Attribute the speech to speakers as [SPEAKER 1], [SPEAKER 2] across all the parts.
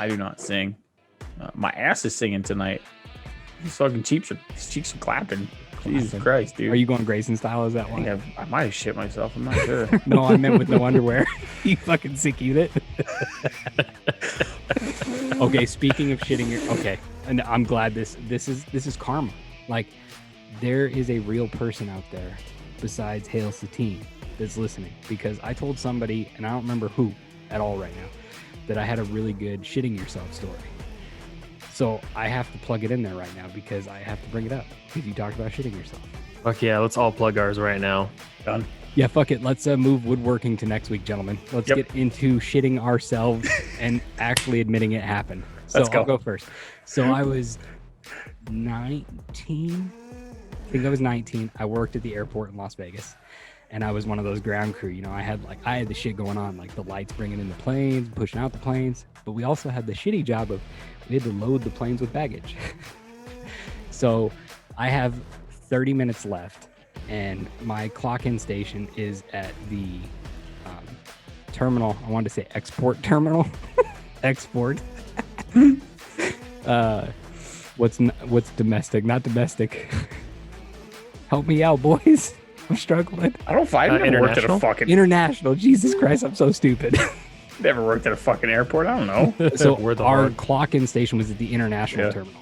[SPEAKER 1] I do not sing. My ass is singing tonight. These fucking cheeks are clapping. Jesus Christ, dude.
[SPEAKER 2] Are you going Grayson style? Is that one?
[SPEAKER 1] I might have shit myself. I'm not sure.
[SPEAKER 2] No, I meant with no underwear. You fucking sick unit. Okay, speaking of shitting okay, and I'm glad this is karma. Like, there is a real person out there besides Hail Satine that's listening, because I told somebody, and I don't remember who at all right now, that I had a really good shitting yourself story. So I have to plug it in there right now because I have to bring it up because you talked about shitting yourself.
[SPEAKER 3] Fuck yeah, let's all plug ours right now.
[SPEAKER 1] Done.
[SPEAKER 2] Yeah, fuck it. Let's move woodworking to next week, gentlemen. Let's get into shitting ourselves and actually admitting it happened. So
[SPEAKER 1] Let's go.
[SPEAKER 2] I'll go first. So I was 19. I think I was 19. I worked at the airport in Las Vegas, and I was one of those ground crew. You know, I had the shit going on, like the lights bringing in the planes, pushing out the planes. But we also had the shitty job of we had to load the planes with baggage. So I have 30 minutes left, and my clock-in station is at the terminal. I wanted to say export terminal. Export. What's domestic? Not domestic. Help me out, boys. I'm struggling.
[SPEAKER 1] I don't find I never worked at a fucking
[SPEAKER 2] international. Jesus Christ, I'm so stupid.
[SPEAKER 1] Never worked at a fucking airport. I don't know.
[SPEAKER 2] So our clock-in station was at the international terminal,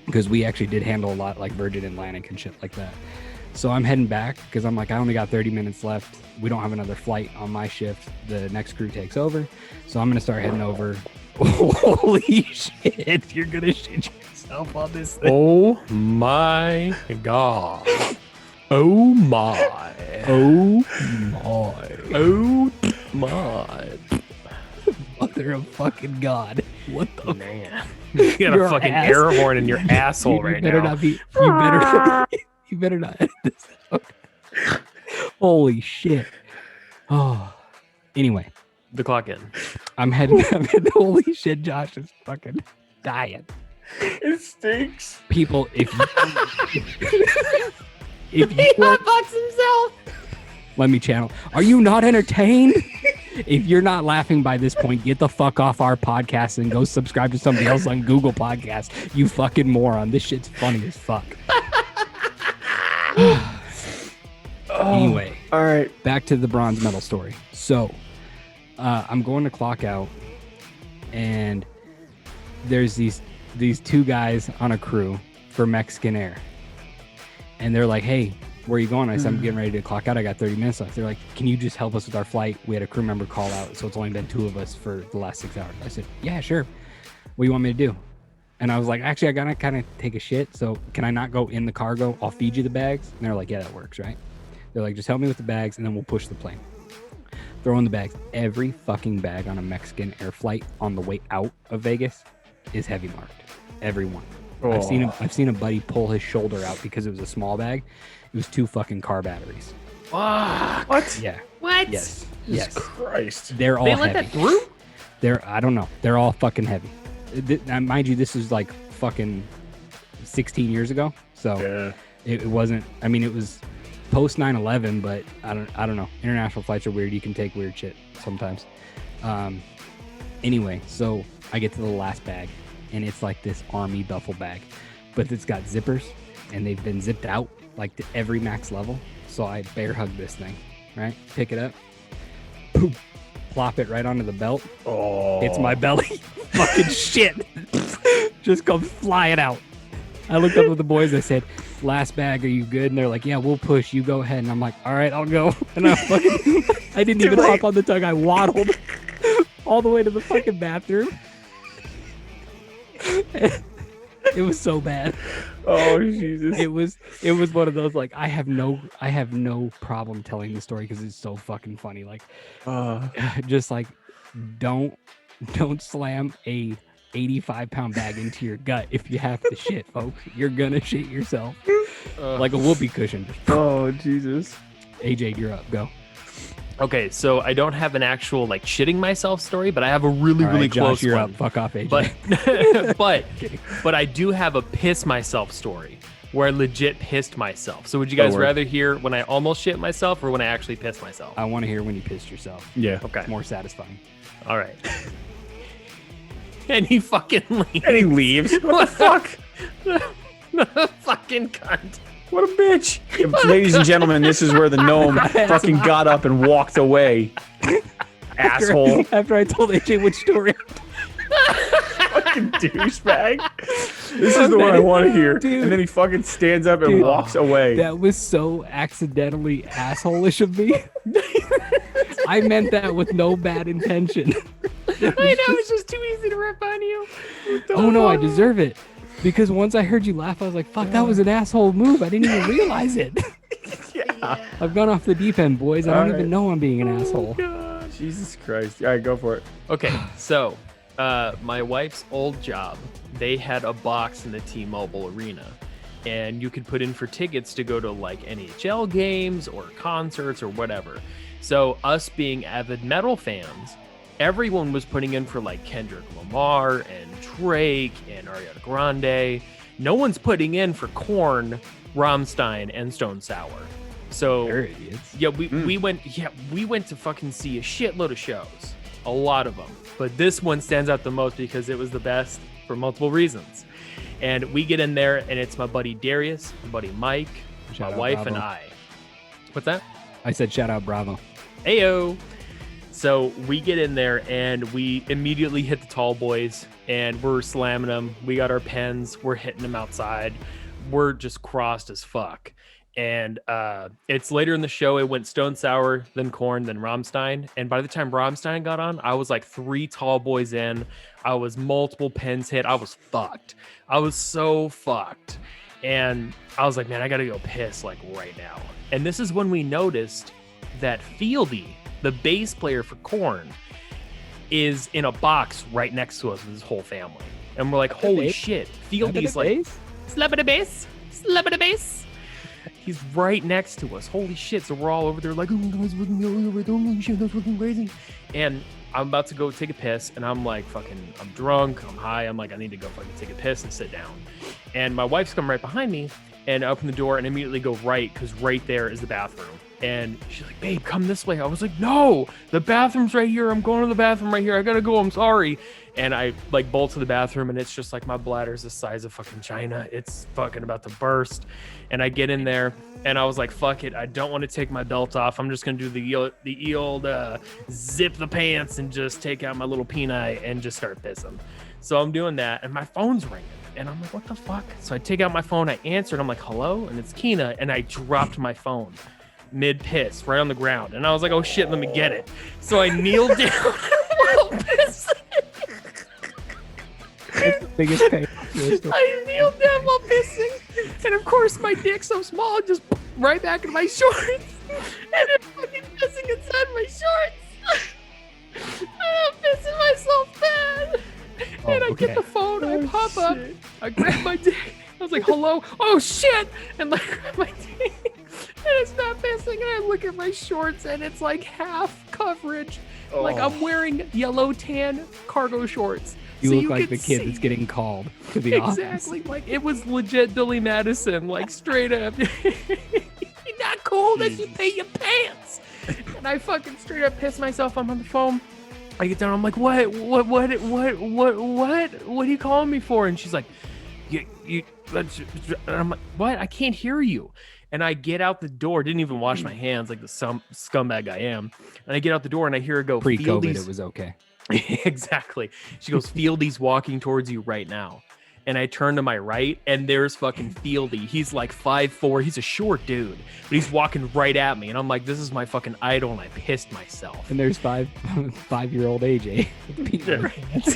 [SPEAKER 2] because we actually did handle a lot like Virgin Atlantic and shit like that. So I'm heading back because I'm like, I only got 30 minutes left. We don't have another flight on my shift. The next crew takes over. So I'm going to start heading over. Holy shit. You're going to shit yourself on this thing.
[SPEAKER 3] Oh my God. Oh my.
[SPEAKER 2] Oh my.
[SPEAKER 3] Oh my.
[SPEAKER 2] Mother of fucking God. What the
[SPEAKER 3] man? You got a fucking air horn in your asshole right now.
[SPEAKER 2] You better not edit this out. Holy shit. Oh. Anyway.
[SPEAKER 3] The clock in.
[SPEAKER 2] I'm heading. Holy shit, Josh is fucking dying.
[SPEAKER 1] It stinks.
[SPEAKER 2] People, if you
[SPEAKER 3] hotbox himself.
[SPEAKER 2] Let me channel. Are you not entertained? If you're not laughing by this point, get the fuck off our podcast and go subscribe to somebody else on Google Podcasts. You fucking moron. This shit's funny as fuck. Anyway,
[SPEAKER 1] all right.
[SPEAKER 2] Back to the bronze medal story. So, I'm going to clock out, and there's these two guys on a crew for Mexican Air, and they're like, "Hey, where are you going?" I said, "I'm getting ready to clock out. I got 30 minutes left." They're like, "Can you just help us with our flight? We had a crew member call out, so it's only been 2 of us for the last 6 hours." I said, "Yeah, sure. What do you want me to do?" And I was like, "Actually, I gotta kind of take a shit, so can I not go in the cargo? I'll feed you the bags." And they're like, "Yeah, that works, right?" They're like, "Just help me with the bags, and then we'll push the plane." Throw in the bags. Every fucking bag on a Mexican Air flight on the way out of Vegas is heavy marked. Every one. Oh. I've seen a buddy pull his shoulder out because it was a small bag. It was 2 fucking car batteries.
[SPEAKER 3] Fuck.
[SPEAKER 1] What?
[SPEAKER 3] Yeah. What?
[SPEAKER 2] Yes.
[SPEAKER 1] Jesus Christ.
[SPEAKER 2] They're all
[SPEAKER 3] heavy.
[SPEAKER 2] They let that through? I don't know. They're all fucking heavy. Mind you, this was like fucking 16 years ago. So it wasn't, I mean, it was post 9/11, but I don't know. International flights are weird. You can take weird shit sometimes. Anyway, so I get to the last bag, and it's like this army duffel bag, but it's got zippers, and they've been zipped out like to every max level. So I bear hug this thing, right? Pick it up, boom, plop it right onto the belt.
[SPEAKER 1] Oh,
[SPEAKER 2] it's my belly. Fucking shit. Just comes flying out. I looked up with the boys. I said, "Last bag, are you good?" And they're like, "Yeah, we'll push. You go ahead." And I'm like, "All right, I'll go." And I didn't even hop on the tug. I waddled all the way to the fucking bathroom. It was so bad.
[SPEAKER 1] Oh Jesus!
[SPEAKER 2] It was one of those, like, I have no problem telling the story because it's so fucking funny. Like, just like, don't slam a 85-pound bag into your gut if you have to shit, folks. You're gonna shit yourself like a whoopee cushion.
[SPEAKER 1] Oh Jesus!
[SPEAKER 2] AJ, you're up. Go.
[SPEAKER 3] Okay, so I don't have an actual like shitting myself story, but I have a really
[SPEAKER 2] Josh,
[SPEAKER 3] close
[SPEAKER 2] you're
[SPEAKER 3] one.
[SPEAKER 2] Up. Fuck off, AJ.
[SPEAKER 3] But I do have a piss myself story where I legit pissed myself. So would you guys rather hear when I almost shit myself or when I actually pissed myself?
[SPEAKER 2] I want to hear when you pissed yourself.
[SPEAKER 1] Yeah.
[SPEAKER 3] Okay.
[SPEAKER 2] It's more satisfying.
[SPEAKER 3] All right. And he fucking leaves.
[SPEAKER 1] And he leaves. What the fuck?
[SPEAKER 3] Fucking cunt.
[SPEAKER 1] What a bitch. Ladies and gentlemen, this is where the gnome fucking got up and walked away. Asshole.
[SPEAKER 2] After I told AJ which story.
[SPEAKER 1] Fucking douchebag. This is the one I want to hear.
[SPEAKER 2] Dude.
[SPEAKER 1] And then he fucking stands up and walks away.
[SPEAKER 2] That was so accidentally asshole-ish of me. I meant that with no bad intention.
[SPEAKER 3] I know, it's just too easy to rip on you.
[SPEAKER 2] Oh no, I deserve it. Because once I heard you laugh, I was like, fuck, that was an asshole move. I didn't even realize it.
[SPEAKER 1] Yeah.
[SPEAKER 2] I've gone off the deep end, boys. I don't even know I'm being an asshole.
[SPEAKER 3] God.
[SPEAKER 1] Jesus Christ. All right, go for it.
[SPEAKER 3] Okay, so my wife's old job, they had a box in the T-Mobile arena. And you could put in for tickets to go to like NHL games or concerts or whatever. So us being avid metal fans, everyone was putting in for like Kendrick Lamar and Drake and Ariana Grande. No one's putting in for Korn, Rammstein, and Stone Sour. So
[SPEAKER 2] They're idiots.
[SPEAKER 3] yeah, we went to fucking see a shitload of shows, a lot of them. But this one stands out the most because it was the best for multiple reasons. And we get in there, and it's my buddy Darius, my buddy Mike,
[SPEAKER 2] Shout
[SPEAKER 3] my
[SPEAKER 2] out
[SPEAKER 3] wife,
[SPEAKER 2] Bravo.
[SPEAKER 3] and I. What's that?
[SPEAKER 2] I said shout out Bravo.
[SPEAKER 3] Ayo. So we get in there and we immediately hit the tall boys and we're slamming them. We got our pens. We're hitting them outside. We're just crossed as fuck. And it's later in the show. It went Stone Sour, then Korn, then Rammstein. And by the time Rammstein got on, I was like 3 tall boys in. I was multiple pens hit. I was fucked. I was so fucked. And I was like, man, I got to go piss like right now. And this is when we noticed that Fieldy, the bass player for Korn, is in a box right next to us with his whole family. And we're like, holy shit. Fieldy's like, slap the bass, slap the bass. He's right next to us. Holy shit. So we're all over there like, oh, guys, holy shit, that's fucking crazy. And I'm about to go take a piss. And I'm like, I'm drunk. I'm high. I'm like, I need to go fucking take a piss and sit down. And my wife's coming right behind me. And I open the door and immediately go right, because right there is the bathroom. And she's like, babe, come this way. I was like, no, the bathroom's right here. I'm going to the bathroom right here. I gotta go. I'm sorry. And I like bolt to the bathroom, and it's just like my bladder's the size of fucking China. It's fucking about to burst. And I get in there, and I was like, fuck it. I don't want to take my belt off. I'm just gonna do the old zip the pants and just take out my little peanut and just start pissing. So I'm doing that, and my phone's ringing. And I'm like, what the fuck? So I take out my phone, I answer, and I'm like, hello? And it's Keena, and I dropped my phone mid-piss right on the ground. And I was like, oh shit, let me get it. So I kneeled down while pissing.
[SPEAKER 2] That's the biggest pain.
[SPEAKER 3] I kneeled down while pissing. And of course, my dick's so small, just right back in my shorts. And I'm fucking pissing inside my shorts. And I'm pissing myself bad. And I get the phone, I pop up, I grab my dick. I was like, hello? Oh shit! And like grab my dick. And it's not pissing. And I look at my shorts and it's like half coverage. Like I'm wearing yellow tan cargo shorts.
[SPEAKER 2] You
[SPEAKER 3] So
[SPEAKER 2] look like the kid
[SPEAKER 3] see.
[SPEAKER 2] that's getting called to the office.
[SPEAKER 3] Exactly. Like it was legit Billy Madison, like straight up. You're not cold as you pay your pants. And I fucking straight up pissed myself. I'm on the phone. I get down. I'm like, what are you calling me for? And she's like, you. And I'm like, what? I can't hear you. And I get out the door. Didn't even wash my hands like the scumbag I am. And I get out the door and I hear her go,
[SPEAKER 2] Pre-COVID,
[SPEAKER 3] Fieldy's.
[SPEAKER 2] it was okay.
[SPEAKER 3] Exactly. She goes, Fieldy's walking towards you right now. And I turn to my right, and there's fucking Fieldy. He's like 5'4". He's a short dude, but he's walking right at me. And I'm like, this is my fucking idol, and I pissed myself.
[SPEAKER 2] And there's 5-year-old AJ. with pee in his pants.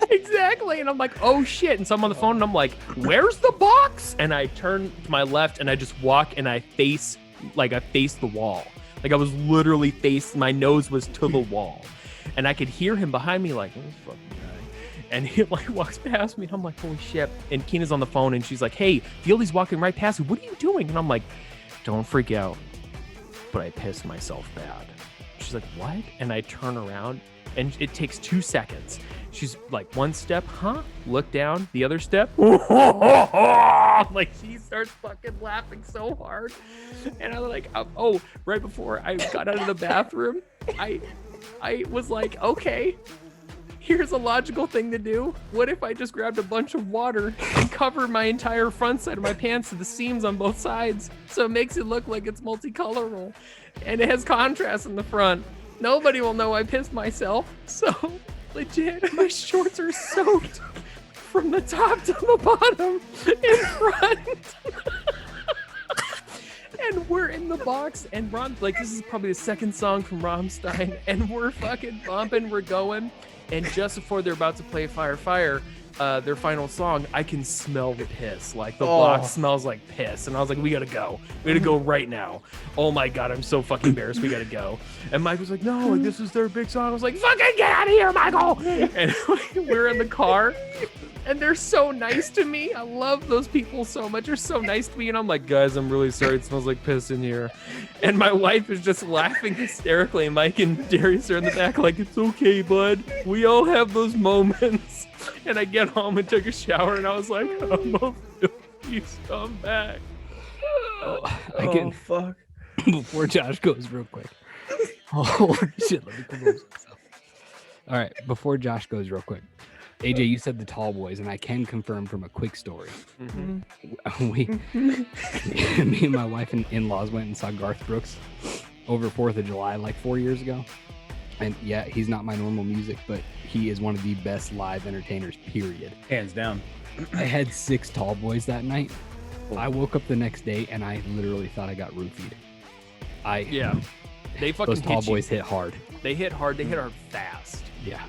[SPEAKER 3] Exactly. And I'm like, oh shit. And so I'm on the phone, and I'm like, where's the box? And I turn to my left, and I just walk, and I face the wall. Like I was literally my nose was to the wall. And I could hear him behind me like, oh, this fucking guy. And he like walks past me, and I'm like, holy shit. And Keena's on the phone, and she's like, hey, Fieldy's walking right past you. What are you doing? And I'm like, don't freak out. But I pissed myself bad. She's like, what? And I turn around, and it takes 2 seconds. She's like, one step, huh? Look down. The other step. Like she starts fucking laughing so hard. And I'm like, oh, right before I got out of the bathroom, I was like, okay, here's a logical thing to do. What if I just grabbed a bunch of water and covered my entire front side of my pants to the seams on both sides, so it makes it look like it's multicolorful and it has contrast in the front? Nobody will know I pissed myself. So legit, my shorts are soaked from the top to the bottom in front. And we're in the box, and Ron, like, this is probably the second song from Rammstein, and we're fucking bumping, we're going, and just before they're about to play Fire Fire, their final song, I can smell the piss. Like, the block smells like piss, and I was like, we gotta go. We gotta go right now. Oh my God, I'm so fucking embarrassed. We gotta go. And Mike was like, no, like, this is their big song. I was like, fucking get out of here, Michael! And we're in the car, and they're so nice to me. I love those people so much. They're so nice to me. And I'm like, guys, I'm really sorry. It smells like piss in here. And my wife is just laughing hysterically. And Mike and Darius are in the back like, it's okay, bud. We all have those moments. And I get home and took a shower. And I was like, I'm a filthy scumbag.
[SPEAKER 1] Fuck.
[SPEAKER 2] Before Josh goes real quick. Holy shit, let me compose myself. All right, before Josh goes real quick. AJ, you said the tall boys, and I can confirm from a quick story. Me and my wife and in-laws went and saw Garth Brooks over 4th of July like 4 years ago. And yeah, he's not my normal music, but he is one of the best live entertainers, period.
[SPEAKER 1] Hands down.
[SPEAKER 2] I had 6 tall boys that night. I woke up the next day, and I literally thought I got roofied.
[SPEAKER 3] They fucking
[SPEAKER 2] those tall
[SPEAKER 3] hit you.
[SPEAKER 2] boys hit hard.
[SPEAKER 3] They hit hard. They hit hard fast.
[SPEAKER 2] Yeah.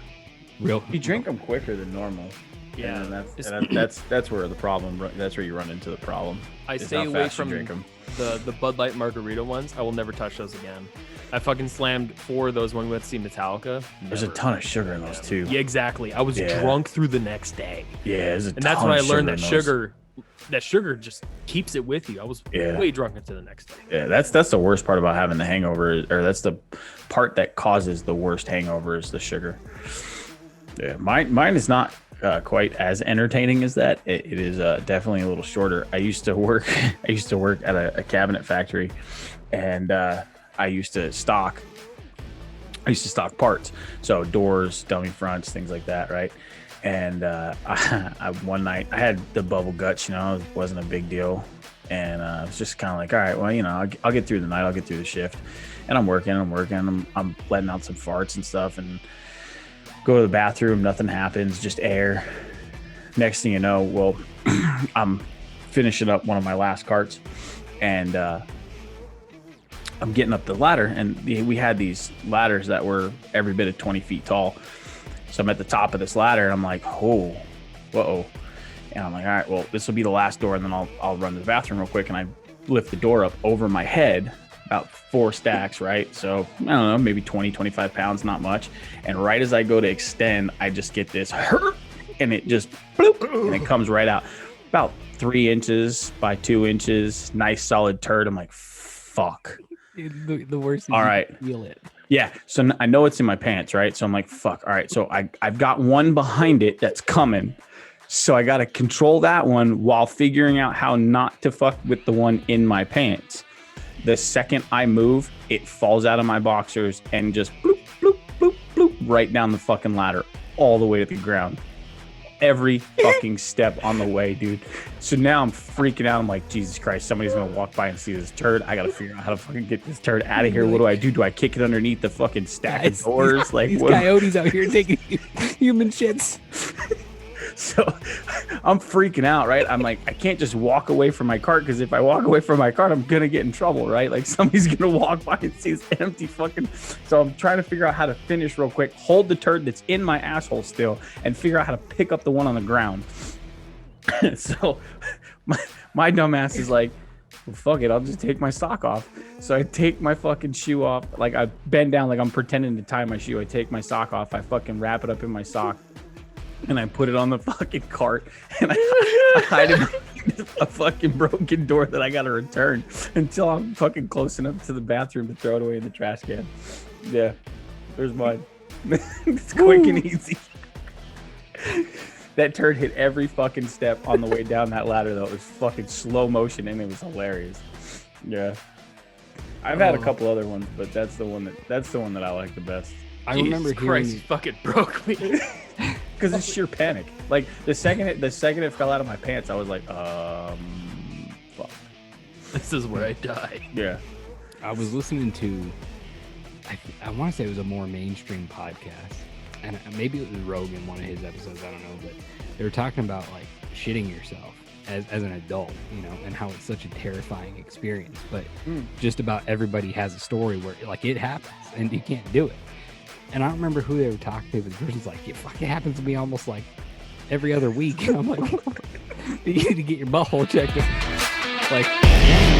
[SPEAKER 2] Real.
[SPEAKER 1] You drink them quicker than normal.
[SPEAKER 3] Yeah,
[SPEAKER 1] and that's where the problem. That's where you run into the problem.
[SPEAKER 3] I
[SPEAKER 1] is
[SPEAKER 3] stay
[SPEAKER 1] how
[SPEAKER 3] away
[SPEAKER 1] fast you
[SPEAKER 3] from
[SPEAKER 1] drink 'em.
[SPEAKER 3] the Bud Light margarita ones. I will never touch those again. I fucking slammed 4 of those when we went to see Metallica.
[SPEAKER 1] There's a ton of sugar in those too.
[SPEAKER 3] Yeah, exactly. I was drunk through the next day.
[SPEAKER 1] Yeah, there's a
[SPEAKER 3] And that's
[SPEAKER 1] ton
[SPEAKER 3] when I
[SPEAKER 1] of
[SPEAKER 3] learned that
[SPEAKER 1] in those.
[SPEAKER 3] sugar just keeps it with you. I was way drunk into the next day.
[SPEAKER 1] Yeah, that's the worst part about having the hangover, or that's the part that causes the worst hangover is the sugar. Yeah, mine is not quite as entertaining as that. It is definitely a little shorter. I used to work at a cabinet factory, and I used to stock parts, so doors, dummy fronts, things like that, right? And I one night I had the bubble guts, it wasn't a big deal, and I was just kind of like, all right, well, I'll get through the night, I'll get through the shift, and I'm working, I'm letting out some farts and stuff, and go to the bathroom, nothing happens, just air. Next thing you know, well, I'm finishing up one of my last carts, and I'm getting up the ladder, and we had these ladders that were every bit of 20 feet tall. So I'm at the top of this ladder, and I'm like, oh, whoa. And I'm like, all right, well, this will be the last door, and then I'll run to the bathroom real quick, and I lift the door up over my head, about 4 stacks, right? So I don't know, maybe 20, 25 pounds, not much. And right as I go to extend, I just get this hurt, and it just bloop, and it comes right out. About 3 inches by 2 inches, nice solid turd. I'm like, fuck.
[SPEAKER 2] The worst is
[SPEAKER 1] all right.
[SPEAKER 2] You feel it.
[SPEAKER 1] Yeah, so I know it's in my pants, right? So I'm like, fuck. All right, so I've got one behind it that's coming. So I got to control that one while figuring out how not to fuck with the one in my pants. The second I move, it falls out of my boxers and just bloop, bloop, bloop, bloop, right down the fucking ladder, all the way to the ground. Every fucking step on the way, dude. So now I'm freaking out. I'm like, Jesus Christ, somebody's going to walk by and see this turd. I got to figure out how to fucking get this turd out of here. What do I do? Do I kick it underneath the fucking stack of doors? Like,
[SPEAKER 2] these coyotes out here taking human shits.
[SPEAKER 1] So I'm freaking out, right? I'm like, I can't just walk away from my cart, because if I walk away from my cart, I'm going to get in trouble, right? Like, somebody's going to walk by and see this empty fucking... So I'm trying to figure out how to finish real quick, hold the turd that's in my asshole still, and figure out how to pick up the one on the ground. So my dumb ass is like, well, fuck it, I'll just take my sock off. So I take my fucking shoe off. Like, I bend down like I'm pretending to tie my shoe. I take my sock off. I fucking wrap it up in my sock. And I put it on the fucking cart, and I hide it behind a fucking broken door that I got to return until I'm fucking close enough to the bathroom to throw it away in the trash can. Yeah, there's mine. It's quick and easy. That turd hit every fucking step on the way down that ladder, though. It was fucking slow motion, and it was hilarious. Yeah, I've had a couple other ones, but that's the one that I like the best.
[SPEAKER 2] I remember
[SPEAKER 3] Jesus Christ, you
[SPEAKER 2] hearing.
[SPEAKER 3] fucking broke me.
[SPEAKER 1] Because it's sheer panic. Like the second it fell out of my pants, I was like, fuck.
[SPEAKER 3] This is where I die.
[SPEAKER 1] Yeah.
[SPEAKER 2] I was listening to. I want to say it was a more mainstream podcast, and maybe it was Rogan, one of his episodes. I don't know, but they were talking about like shitting yourself as an adult, you know, and how it's such a terrifying experience. But just about everybody has a story where like it happens and you can't do it. And I don't remember who they were talking to, but the person's like, it fucking happens to me almost like every other week. And I'm like, you need to get your butthole checked. Like,